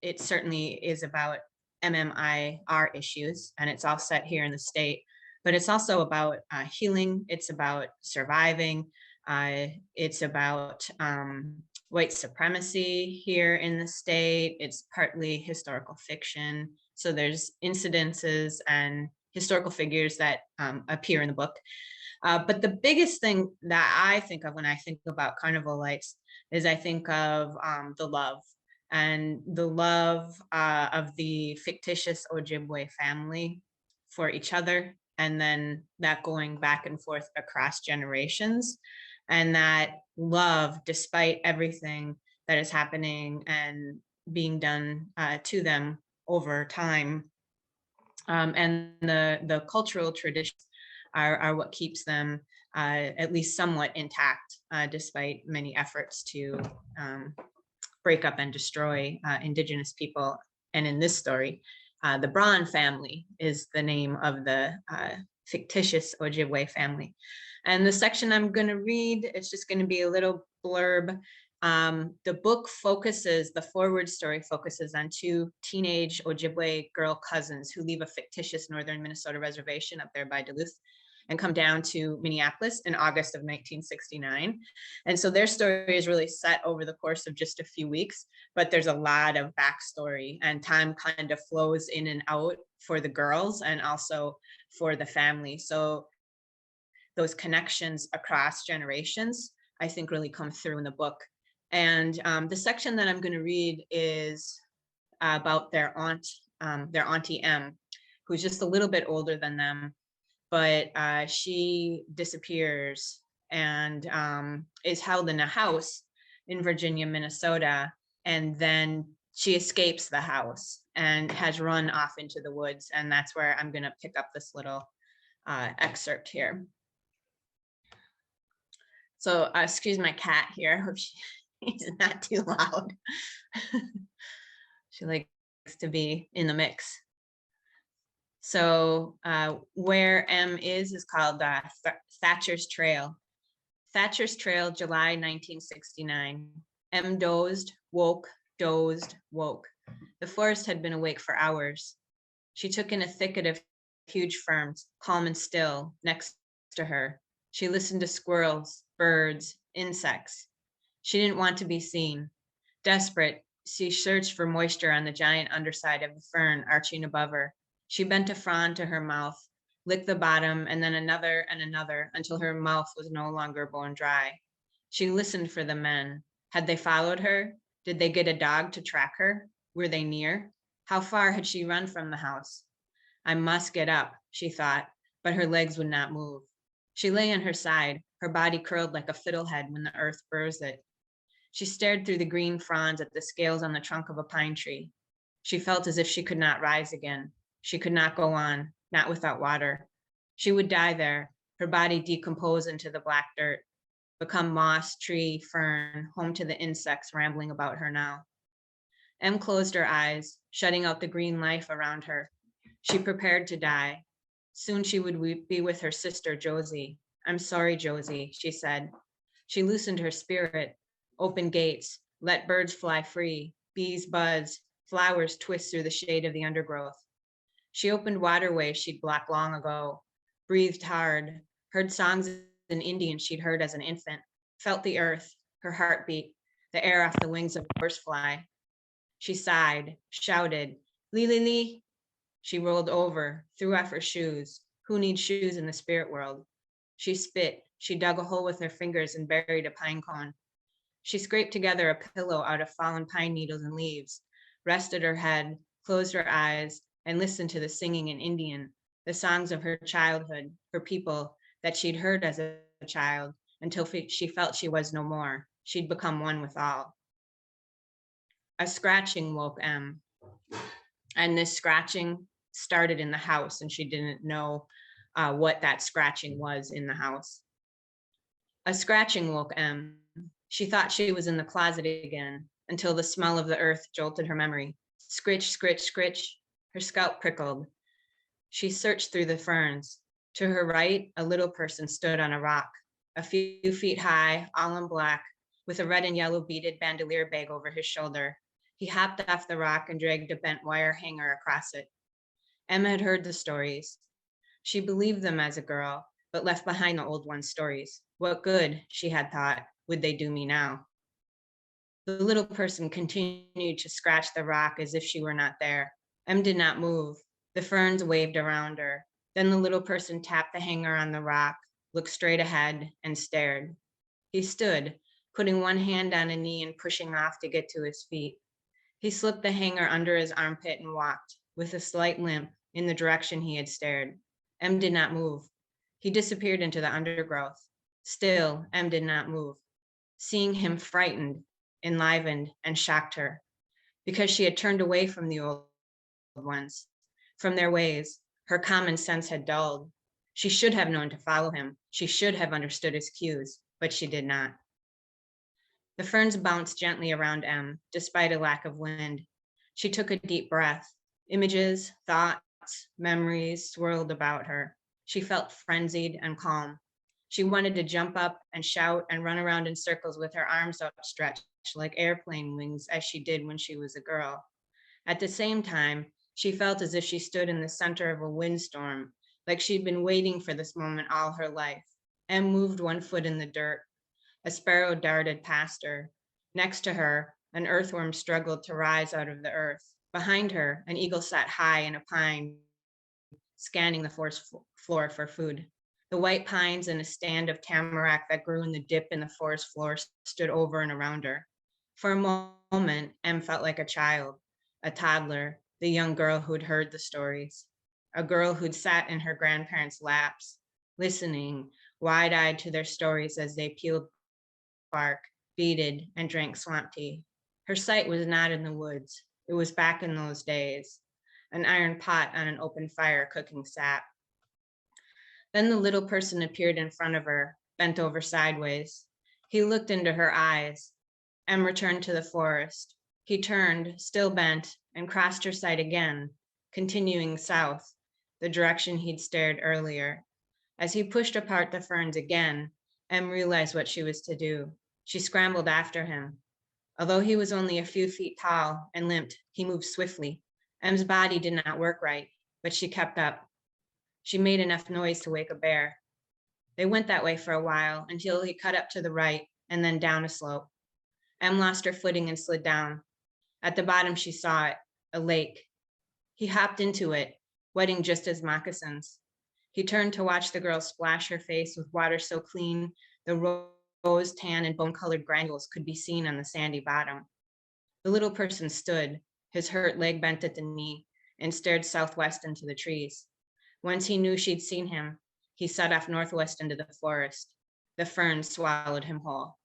It certainly is about MMIR issues, and it's all set here in the state. But it's also about healing. It's about surviving. It's about white supremacy here in the state. It's partly historical fiction. So there's incidences and historical figures that appear in the book. But the biggest thing that I think of when I think about Carnival Lights is I think of the love and the love of the fictitious Ojibwe family for each other, and then that going back and forth across generations, and that love, despite everything that is happening and being done to them over time, and the cultural traditions are what keeps them at least somewhat intact, despite many efforts to break up and destroy Indigenous people. And in this story, the Braun family is the name of the fictitious Ojibwe family. And the section I'm going to read, it's just going to be a little blurb. The book focuses, the forward story focuses on two teenage Ojibwe girl cousins who leave a fictitious northern Minnesota reservation up there by Duluth and come down to Minneapolis in August of 1969. And so their story is really set over the course of just a few weeks, but there's a lot of backstory, and time kind of flows in and out for the girls and also for the family. So those connections across generations, I think, really come through in the book. And the section that I'm going to read is about their Auntie M, who's just a little bit older than them, but she disappears and is held in a house in Virginia, Minnesota, and then she escapes the house and has run off into the woods. And that's where I'm going to pick up this little excerpt here. So excuse my cat here. I hope she's not too loud. She likes to be in the mix. So where M is called Thatcher's Trail. Thatcher's Trail, July 1969. M dozed, woke, dozed, woke. The forest had been awake for hours. She took in a thicket of huge ferns, calm and still, next to her. She listened to squirrels, birds, insects. She didn't want to be seen. Desperate, she searched for moisture on the giant underside of the fern arching above her. She bent a frond to her mouth, licked the bottom, and then another and another until her mouth was no longer bone dry. She listened for the men. Had they followed her? Did they get a dog to track her? Were they near? How far had she run from the house? I must get up, she thought, but her legs would not move. She lay on her side, her body curled like a fiddlehead when the earth burrs it. She stared through the green fronds at the scales on the trunk of a pine tree. She felt as if she could not rise again. She could not go on, not without water. She would die there, her body decompose into the black dirt, become moss, tree, fern, home to the insects rambling about her now. Em closed her eyes, shutting out the green life around her. She prepared to die. Soon she would be with her sister, Josie. I'm sorry, Josie, she said. She loosened her spirit, opened gates, let birds fly free, bees buzz, flowers twist through the shade of the undergrowth. She opened waterways she'd blocked long ago, breathed hard, heard songs in Indian she'd heard as an infant, felt the earth, her heartbeat, the air off the wings of a horsefly. She sighed, shouted, "Lee, lee, lee." She rolled over, threw off her shoes. Who needs shoes in the spirit world? She spit. She dug a hole with her fingers and buried a pine cone. She scraped together a pillow out of fallen pine needles and leaves, rested her head, closed her eyes, and listened to the singing in Indian, the songs of her childhood, her people that she'd heard as a child, until she felt she was no more. She'd become one with all. A scratching woke Em, and this scratching started in the house, and she didn't know what that scratching was in the house. A scratching woke Em. She thought she was in the closet again, until the smell of the earth jolted her memory. Scritch, scritch, scritch. Her scalp prickled. She searched through the ferns. To her right, a little person stood on a rock, a few feet high, all in black, with a red and yellow beaded bandolier bag over his shoulder. He hopped off the rock and dragged a bent wire hanger across it. Em had heard the stories. She believed them as a girl, but left behind the old ones' stories. What good, she had thought, would they do me now? The little person continued to scratch the rock as if she were not there. Em did not move. The ferns waved around her. Then the little person tapped the hanger on the rock, looked straight ahead, and stared. He stood, putting one hand on a knee and pushing off to get to his feet. He slipped the hanger under his armpit and walked, with a slight limp, in the direction he had stared. Em did not move. He disappeared into the undergrowth. Still, Em did not move. Seeing him frightened, enlivened, and shocked her, because she had turned away from the old ones, from their ways. Her common sense had dulled. She should have known to follow him. She should have understood his cues, but she did not. The ferns bounced gently around Em, despite a lack of wind. She took a deep breath. Images, thoughts, memories swirled about her. She felt frenzied and calm. She wanted to jump up and shout and run around in circles with her arms outstretched like airplane wings, as she did when she was a girl. At the same time, she felt as if she stood in the center of a windstorm, like she'd been waiting for this moment all her life. Em moved one foot in the dirt. A sparrow darted past her. Next to her, an earthworm struggled to rise out of the earth. Behind her, an eagle sat high in a pine, scanning the forest floor for food. The white pines and a stand of tamarack that grew in the dip in the forest floor stood over and around her. For a moment, Em felt like a child, a toddler, the young girl who'd heard the stories, a girl who'd sat in her grandparents' laps, listening, wide-eyed to their stories as they peeled bark, beaded, and drank swamp tea. Her sight was not in the woods. It was back in those days, an iron pot on an open fire cooking sap. Then the little person appeared in front of her, bent over sideways. He looked into her eyes. Em returned to the forest. He turned, still bent, and crossed her sight again, continuing south, the direction he'd stared earlier. As he pushed apart the ferns again, Em realized what she was to do. She scrambled after him. Although he was only a few feet tall and limped, he moved swiftly. Em's body did not work right, but she kept up. She made enough noise to wake a bear. They went that way for a while until he cut up to the right and then down a slope. Em lost her footing and slid down. At the bottom, she saw it, a lake. He hopped into it, wetting just his moccasins. He turned to watch the girl splash her face with water so clean the rose, tan, and bone-colored granules could be seen on the sandy bottom. The little person stood, his hurt leg bent at the knee, and stared southwest into the trees. Once he knew she'd seen him, he set off northwest into the forest. The ferns swallowed him whole.